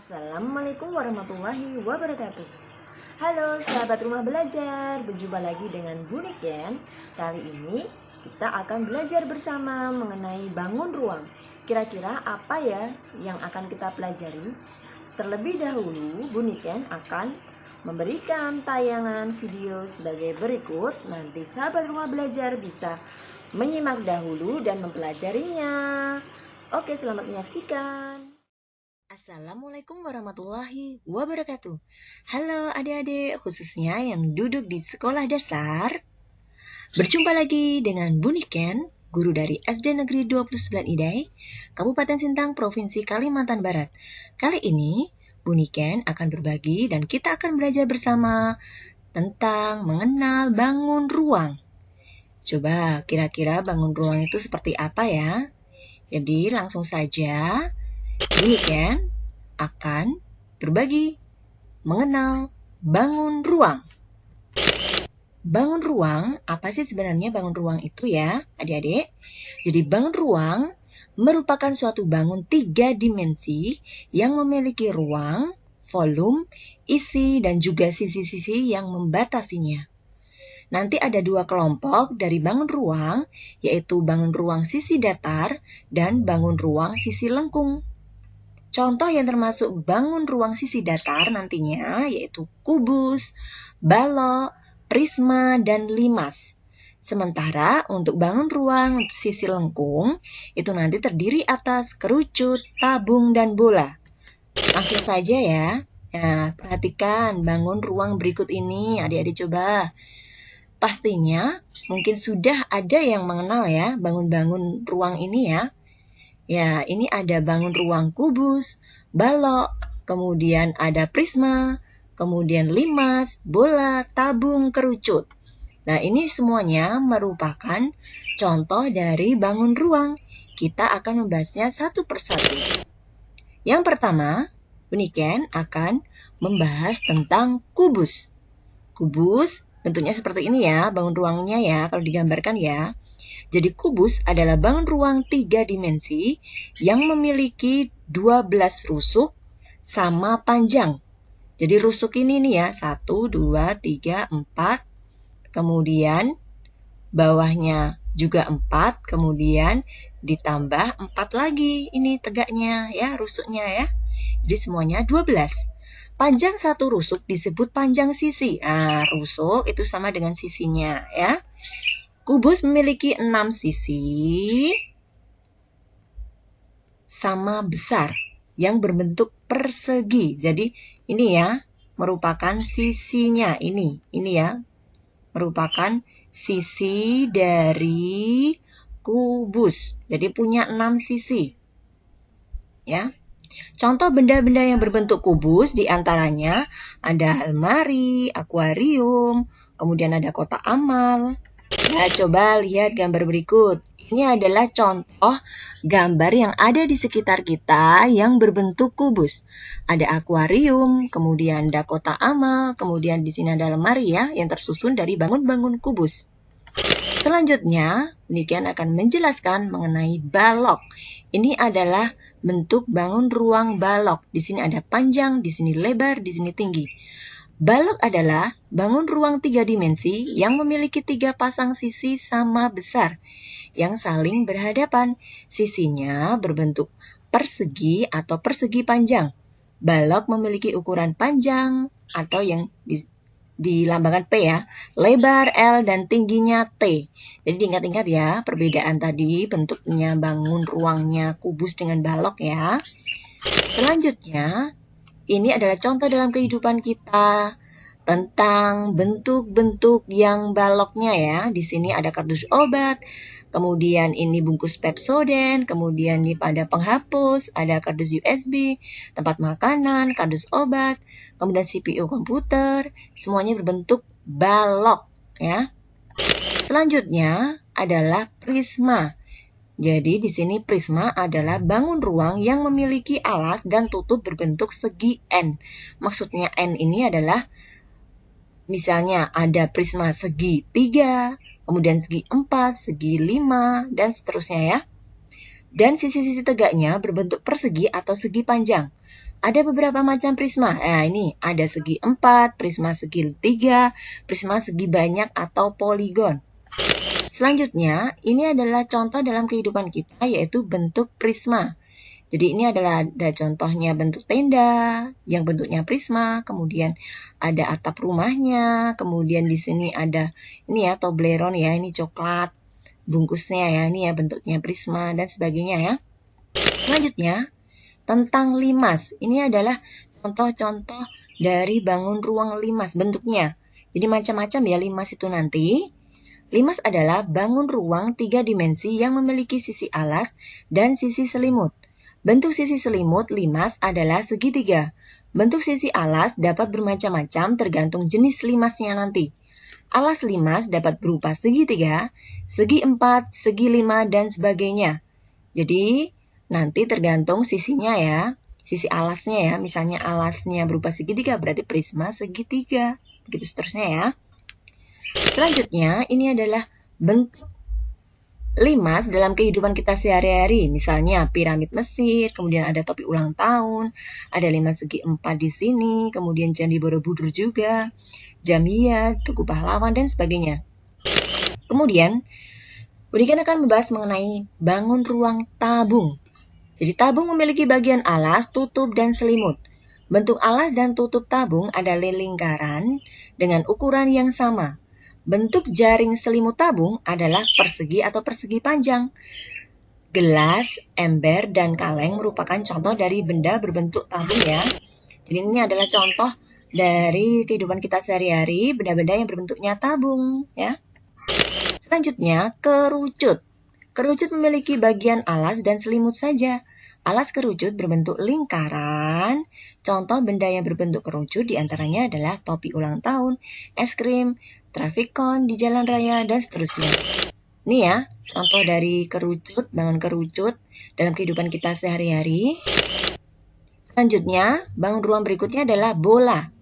Assalamualaikum warahmatullahi wabarakatuh. Halo sahabat rumah belajar, berjumpa lagi dengan Bu Niken. Kali ini kita akan belajar bersama mengenai bangun ruang. Kira-kira apa ya yang akan kita pelajari? Terlebih dahulu Bu Niken akan memberikan tayangan video sebagai berikut. Nanti sahabat rumah belajar bisa menyimak dahulu dan mempelajarinya. Oke, selamat menyaksikan. Assalamualaikum warahmatullahi wabarakatuh. Halo adik-adik, khususnya yang duduk di sekolah dasar. Berjumpa lagi dengan Bu Niken, guru dari SD Negeri 29 Idai, Kabupaten Sintang, Provinsi Kalimantan Barat. Kali ini, Bu Niken akan berbagi dan kita akan belajar bersama tentang mengenal bangun ruang. Coba kira-kira bangun ruang itu seperti apa ya? Jadi langsung saja, Bu Niken akan berbagi mengenal bangun ruang. Bangun ruang, apa sih sebenarnya bangun ruang itu ya, adik-adik? Jadi bangun ruang merupakan suatu bangun 3 dimensi yang memiliki ruang, volume, isi, dan juga sisi-sisi yang membatasinya. Nanti ada 2 kelompok dari bangun ruang, yaitu bangun ruang sisi datar dan bangun ruang sisi lengkung. Contoh yang termasuk bangun ruang sisi datar nantinya yaitu kubus, balok, prisma, dan limas. Sementara untuk bangun ruang sisi lengkung itu nanti terdiri atas kerucut, tabung, dan bola. Langsung saja ya. Nah, perhatikan bangun ruang berikut ini, adik-adik coba. Pastinya mungkin sudah ada yang mengenal ya bangun-bangun ruang ini ya. Ya, ini ada bangun ruang kubus, balok, kemudian ada prisma, kemudian limas, bola, tabung, kerucut. Nah, ini semuanya merupakan contoh dari bangun ruang. Kita akan membahasnya satu persatu. Yang pertama, Bu Niken akan membahas tentang kubus. Kubus bentuknya seperti ini ya, bangun ruangnya ya, kalau digambarkan ya. Jadi kubus adalah bangun ruang 3 dimensi yang memiliki 12 rusuk sama panjang. Jadi rusuk ini nih ya, 1, 2, 3, 4. Kemudian bawahnya juga 4, kemudian ditambah 4 lagi ini tegaknya ya, rusuknya ya. Jadi semuanya 12. Panjang satu rusuk disebut panjang sisi. Nah, rusuk itu sama dengan sisinya ya. Kubus memiliki 6 sisi sama besar yang berbentuk persegi. Jadi ini ya merupakan sisinya ini ya merupakan sisi dari kubus. Jadi punya 6 sisi. Ya. Contoh benda-benda yang berbentuk kubus diantaranya ada almari, akuarium, kemudian ada kotak amal. Nah, coba lihat gambar berikut. Ini adalah contoh gambar yang ada di sekitar kita yang berbentuk kubus. Ada akuarium, kemudian ada kotak amal, kemudian di sini ada lemari ya, yang tersusun dari bangun-bangun kubus. Selanjutnya, Niken akan menjelaskan mengenai balok. Ini adalah bentuk bangun ruang balok. Di sini ada panjang, di sini lebar, di sini tinggi. Balok adalah bangun ruang 3 dimensi yang memiliki 3 pasang sisi sama besar yang saling berhadapan. Sisinya berbentuk persegi atau persegi panjang. Balok memiliki ukuran panjang atau yang dilambangkan P ya, lebar L dan tingginya T. Jadi diingat-ingat ya perbedaan tadi bentuknya bangun ruangnya kubus dengan balok ya. Selanjutnya, ini adalah contoh dalam kehidupan kita tentang bentuk-bentuk yang baloknya ya. Di sini ada kardus obat, kemudian ini bungkus Pepsodent, kemudian ini pada penghapus, ada kardus USB, tempat makanan, kardus obat, kemudian CPU komputer, semuanya berbentuk balok ya. Selanjutnya adalah prisma. Jadi di sini prisma adalah bangun ruang yang memiliki alas dan tutup berbentuk segi N. Maksudnya N ini adalah misalnya ada prisma segi 3, kemudian segi 4, segi 5, dan seterusnya ya. Dan sisi-sisi tegaknya berbentuk persegi atau segi panjang. Ada beberapa macam prisma. Nah, ini ada segi 4, prisma segi 3, prisma segi banyak atau poligon. Selanjutnya, ini adalah contoh dalam kehidupan kita, yaitu bentuk prisma. Jadi ini adalah ada contohnya bentuk tenda yang bentuknya prisma, kemudian ada atap rumahnya, kemudian di sini ada ini ya Toblerone ya, ini coklat bungkusnya ya, ini ya bentuknya prisma dan sebagainya ya. Selanjutnya, tentang limas. Ini adalah contoh-contoh dari bangun ruang limas bentuknya. Jadi macam-macam ya limas itu nanti. Limas adalah bangun ruang 3 dimensi yang memiliki sisi alas dan sisi selimut. Bentuk sisi selimut limas adalah segitiga. Bentuk sisi alas dapat bermacam-macam tergantung jenis limasnya nanti. Alas limas dapat berupa segitiga, segi 4, segi 5, dan sebagainya. Jadi, nanti tergantung sisinya ya. Sisi alasnya ya, misalnya alasnya berupa segitiga berarti prisma segitiga. Begitu seterusnya ya. Selanjutnya, ini adalah bentuk limas dalam kehidupan kita sehari-hari. Misalnya piramid Mesir, kemudian ada topi ulang tahun, ada limas segi 4 di sini, kemudian Candi Borobudur juga, Jamia, Tugu Pahlawan, dan sebagainya. Kemudian, Budikan akan membahas mengenai bangun ruang tabung. Jadi tabung memiliki bagian alas, tutup, dan selimut. Bentuk alas dan tutup tabung adalah lingkaran dengan ukuran yang sama. Bentuk jaring selimut tabung adalah persegi atau persegi panjang. Gelas, ember, dan kaleng merupakan contoh dari benda berbentuk tabung ya. Jadi ini adalah contoh dari kehidupan kita sehari-hari, benda-benda yang berbentuknya tabung ya. Selanjutnya, kerucut. Kerucut memiliki bagian alas dan selimut saja. Alas kerucut berbentuk lingkaran. Contoh benda yang berbentuk kerucut diantaranya adalah topi ulang tahun, es krim, traffic cone di jalan raya, dan seterusnya. Ini ya, contoh dari kerucut, bangun kerucut dalam kehidupan kita sehari-hari. Selanjutnya, bangun ruang berikutnya adalah bola.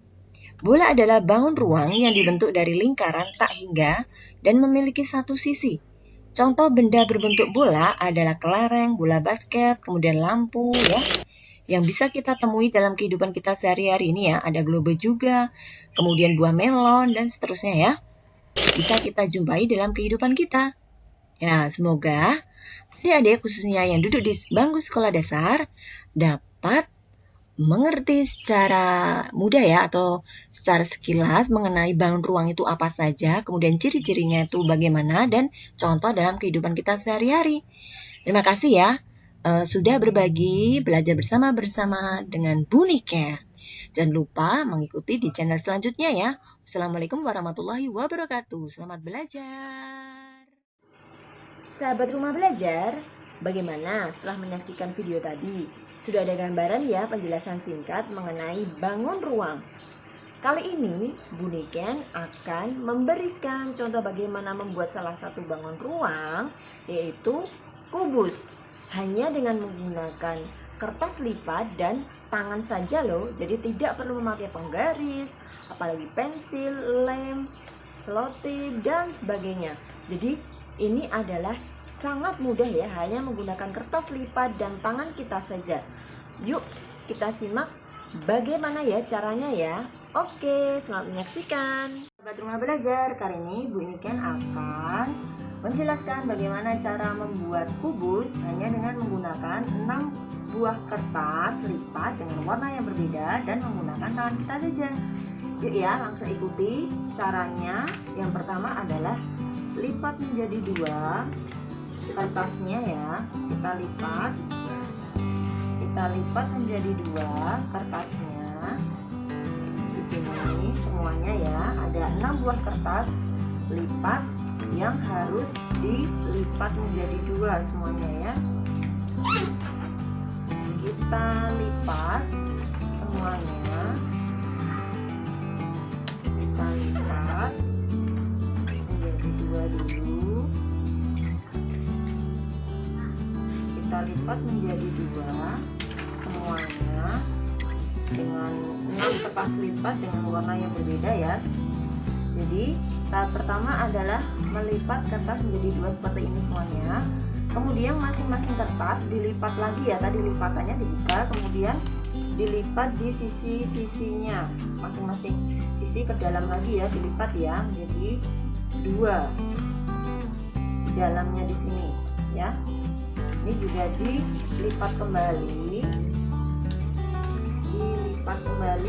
Bola adalah bangun ruang yang dibentuk dari lingkaran tak hingga dan memiliki satu sisi. Contoh benda berbentuk bola adalah kelereng, bola basket, kemudian lampu ya. Yang bisa kita temui dalam kehidupan kita sehari-hari ini ya. Ada globe juga, kemudian buah melon, dan seterusnya ya. Bisa kita jumpai dalam kehidupan kita. Ya, semoga adik-adik khususnya yang duduk di bangku sekolah dasar dapat mengerti secara mudah ya atau secara sekilas mengenai bangun ruang itu apa saja, kemudian ciri-cirinya itu bagaimana dan contoh dalam kehidupan kita sehari-hari. Terima kasih ya sudah berbagi, belajar bersama dengan Buniken. Jangan lupa mengikuti di channel selanjutnya ya. Assalamualaikum warahmatullahi wabarakatuh. Selamat belajar. Sahabat Rumah Belajar, bagaimana setelah menyaksikan video tadi? Sudah ada gambaran ya penjelasan singkat mengenai bangun ruang. Kali ini Buniken akan memberikan contoh bagaimana membuat salah satu bangun ruang, yaitu kubus. Hanya dengan menggunakan kertas lipat dan tangan saja loh. Jadi tidak perlu memakai penggaris, apalagi pensil, lem, selotip, dan sebagainya. Jadi ini adalah sangat mudah ya, hanya menggunakan kertas lipat dan tangan kita saja. Yuk kita simak bagaimana ya caranya ya. Oke, selamat menyaksikan. Sahabat Rumah Belajar, kali ini Buniken akan menjelaskan bagaimana cara membuat kubus hanya dengan menggunakan 6 buah kertas lipat dengan warna yang berbeda dan menggunakan tangan kita saja. Yuk ya, langsung ikuti caranya. Yang pertama adalah lipat menjadi 2 kertasnya ya. Kita lipat menjadi 2 kertasnya. Di sini semuanya ya, ada 6 buah kertas lipat yang harus dilipat menjadi 2 semuanya ya. Kita lipat semuanya. Kita lipat menjadi 2 dulu. Kita lipat menjadi 2 semuanya dengan 6 kertas lipat dengan warna yang berbeda ya. Jadi tahap pertama adalah melipat kertas menjadi 2 seperti ini semuanya. Kemudian masing-masing kertas dilipat lagi ya, tadi lipatannya dibuka, kemudian dilipat di sisi-sisinya, masing-masing sisi ke dalam lagi ya, dilipat ya, jadi 2 di dalamnya di sini ya. Ini juga dilipat kembali,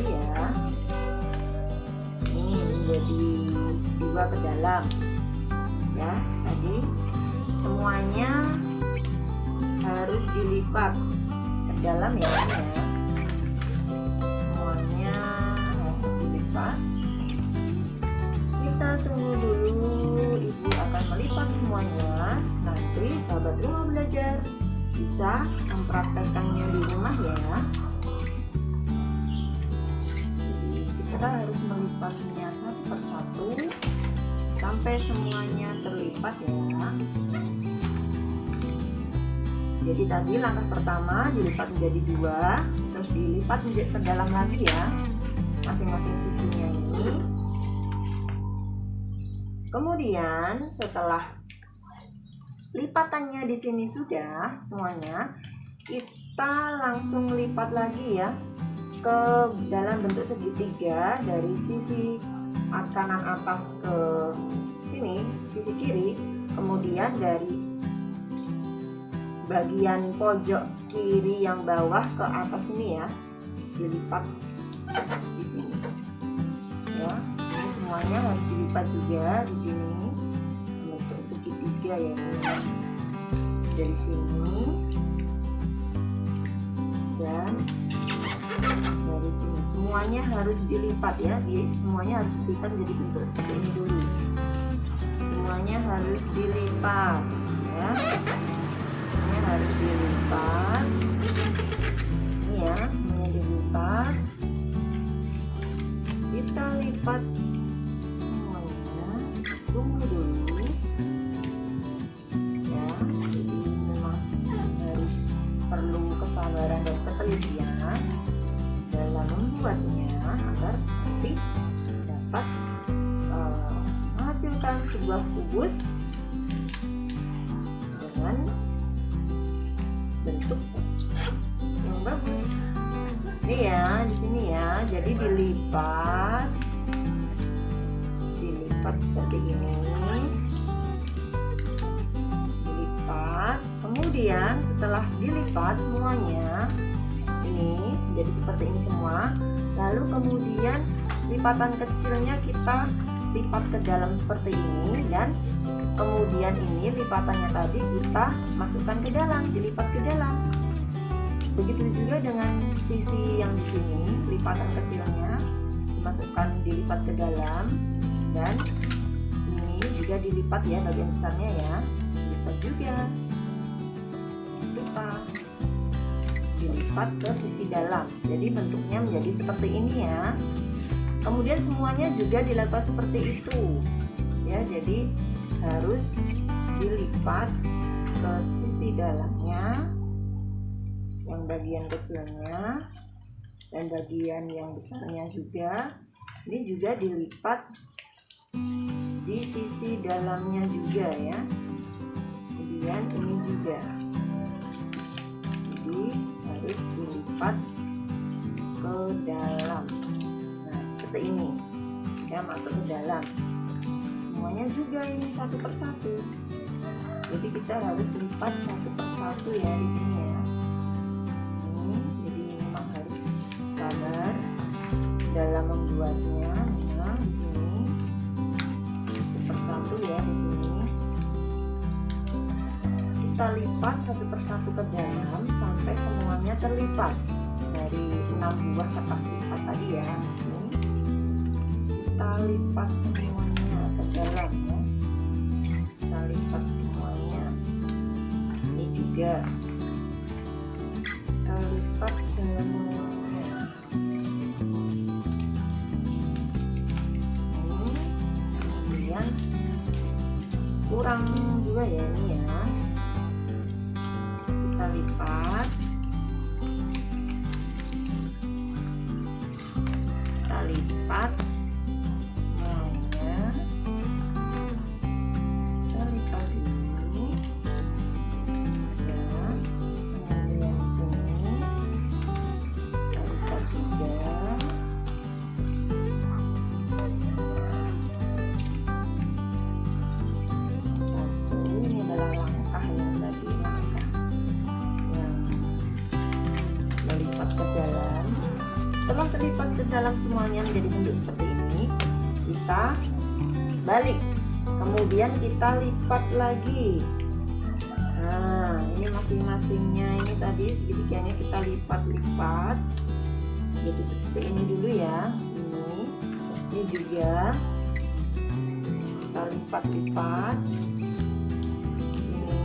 ya. Ini menjadi 2 ke dalam ya. Tadi semuanya harus dilipat ke dalam ya, ini ya. Semuanya harus dilipat. Kita tunggu dulu, ibu akan melipat semuanya. Nanti sahabat rumah belajar bisa mempraktekkannya di rumah ya. Jadi kita harus melipatnya satu persatu sampai semuanya terlipat ya. Jadi tadi langkah pertama dilipat menjadi 2, terus dilipat menjadi ke dalam lagi ya, masing-masing sisinya ini. Kemudian setelah lipatannya di sini sudah semuanya, kita langsung lipat lagi ya ke dalam bentuk segitiga dari sisi kanan atas ke sini, sisi kiri. Kemudian dari bagian pojok kiri yang bawah ke atas ini ya, dilipat di sini ya. Ini semuanya harus dilipat juga di sini bentuk segitiga ya, ini dari sini dan dari sini, semuanya harus dilipat ya. Semuanya harus dilipat jadi bentuk seperti ini dulu. Semuanya harus dilipat ya. Semuanya harus dilipat. Ini ya, semuanya dilipat. Kita lipat semuanya. Tunggu dulu ya. Jadi memang harus perlu kesabaran dan ketelitian dalam membuatnya agar nanti dapat menghasilkan sebuah kubus dengan bentuk yang bagus. Ini ya, di sini ya. Jadi dilipat seperti ini. Dilipat. Kemudian setelah dilipat semuanya ini jadi seperti ini semua. Lalu kemudian lipatan kecilnya kita lipat ke dalam seperti ini, dan kemudian ini lipatannya tadi kita masukkan ke dalam, dilipat ke dalam. Begitu juga dengan sisi yang di sini, lipatan kecilnya dimasukkan, dilipat ke dalam, dan ini juga dilipat ya, bagian besarnya ya, dilipat juga, dilipat ke sisi dalam. Jadi bentuknya menjadi seperti ini ya. Kemudian semuanya juga dilakukan seperti itu ya. Jadi harus dilipat ke sisi dalamnya, yang bagian kecilnya dan bagian yang besarnya juga. Ini juga dilipat di sisi dalamnya juga ya. Kemudian ini juga, jadi harus dilipat ke dalam. Nah, seperti ini ya, masuk ke dalam. Semuanya juga ini satu persatu. Jadi kita harus lipat satu persatu ya di sini ya. Ini jadi memang harus sabar dalam membuatnya. Nah, di sini satu persatu ya, di sini kita lipat satu persatu ke dalam sampai semuanya terlipat dari 6 buah kertas lipat tadi ya. Ini kita lipat semuanya ke dalam ya. Kita lipat semuanya. Ini juga kita lipat semuanya. Ini kemudian kurang juga ya ini ya. Kita lipat. Kita lipat semuanya. Kita lipat ini ya. Kemudian sini kita terlipat ke dalam semuanya menjadi bentuk seperti ini, kita balik, kemudian kita lipat lagi. Nah, ini masing-masingnya ini tadi segitiganya kita lipat-lipat. Jadi seperti ini dulu ya. Ini juga kita lipat-lipat. Ini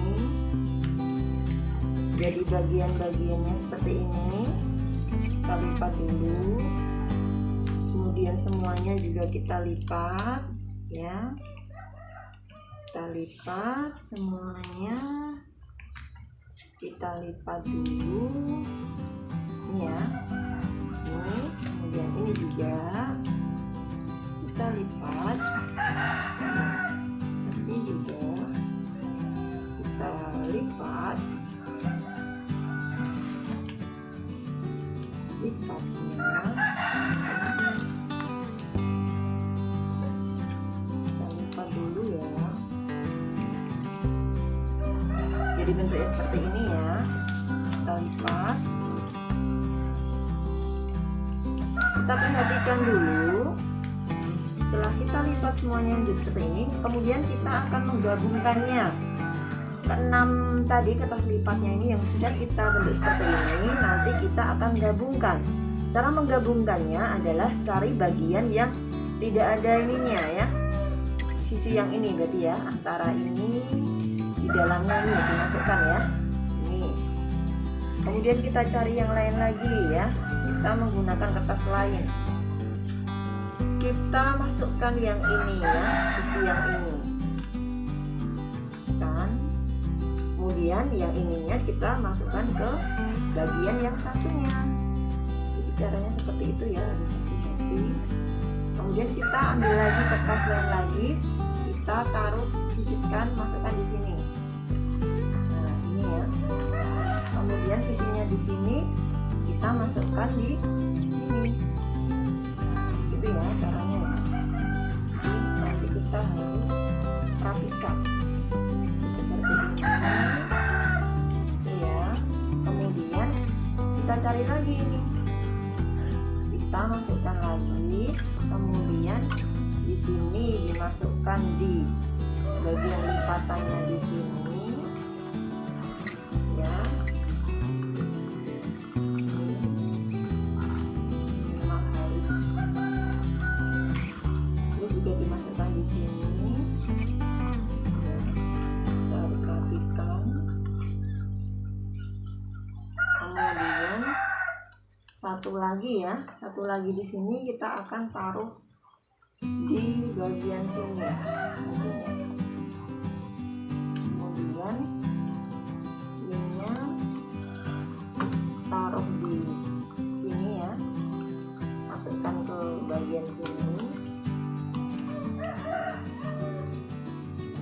jadi bagian-bagiannya seperti ini. Kita lipat dulu. Kemudian semuanya juga kita lipat, ya. Kita lipat semuanya, kita lipat dulu ini ya, ini kemudian ini juga kita lipat, ini juga kita lipatnya, kita lipat dulu ya. Jadi bentuknya seperti ini ya, kita lipat. Kita perhatikan dulu, setelah kita lipat semuanya menjadi seperti ini, kemudian kita akan menggabungkannya. Keenam tadi kertas lipatnya ini yang sudah kita bentuk seperti ini, nanti kita akan gabungkan. Cara menggabungkannya adalah cari bagian yang tidak ada ininya ya, sisi yang ini berarti ya, antara ini di dalamnya ini dimasukkan ya, ini. Kemudian kita cari yang lain lagi ya, kita menggunakan kertas lain, kita masukkan yang ini ya, sisi yang ini kan. Kemudian yang ininya kita masukkan ke bagian yang satunya. Jadi caranya seperti itu ya, harus hati-hati. Kemudian kita ambil lagi kertas lain lagi, kita taruh, sisipkan, masukkan di sini. Nah ini ya. Kemudian sisinya di sini kita masukkan di sini. Gitu ya caranya. Jadi nanti kita harus rapikan seperti ini. Iya. Kemudian kita cari lagi ini. Kita masukkan lagi. Kemudian di sini dimasukkan di bagian lipatannya di sini ya. Memang harus ini juga dimasukkan di sini ya. Kita harus rapikan. Kemudian satu lagi di sini kita akan taruh di bagian sini. Kemudian ininya taruh di sini ya, masukkan ke bagian sini.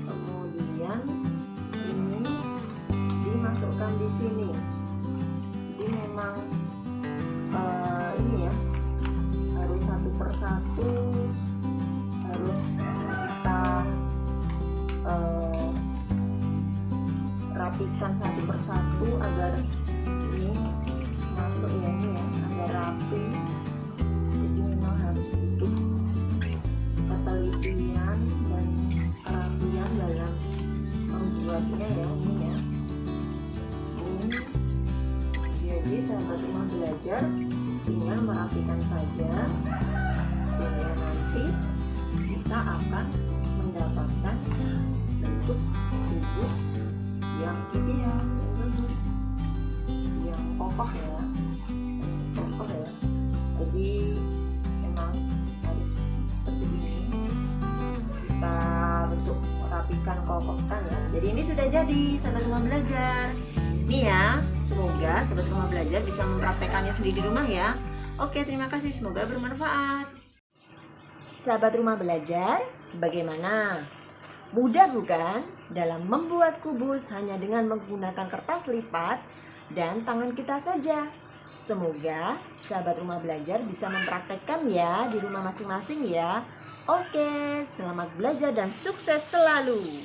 Kemudian ini dimasukkan di sini. Jadi memang ini ya, harus satu persatu, harus kita rapikan satu persatu agar ini masuk ya, ini ya, agar rapi. Jadi memang harus butuh ketelitian dan kerapian dalam membuatnya ya, ini ya. Jadi sahabat rumah belajar tinggal merapikan saja, sehingga nanti kita akan mendapatkan bentuk kubus yang ideal, yang bagus, yang kokoh ya, Jadi memang harus seperti ini, kita bentuk rapikan, kokohkan ya. Jadi ini sudah jadi sahabat rumah belajar. Ini ya, semoga sahabat rumah belajar bisa mempraktekannya sendiri di rumah ya. Oke, terima kasih, semoga bermanfaat. Sahabat rumah belajar, bagaimana? Mudah bukan dalam membuat kubus hanya dengan menggunakan kertas lipat dan tangan kita saja. Semoga sahabat rumah belajar bisa mempraktekkan ya di rumah masing-masing ya. Oke, selamat belajar dan sukses selalu.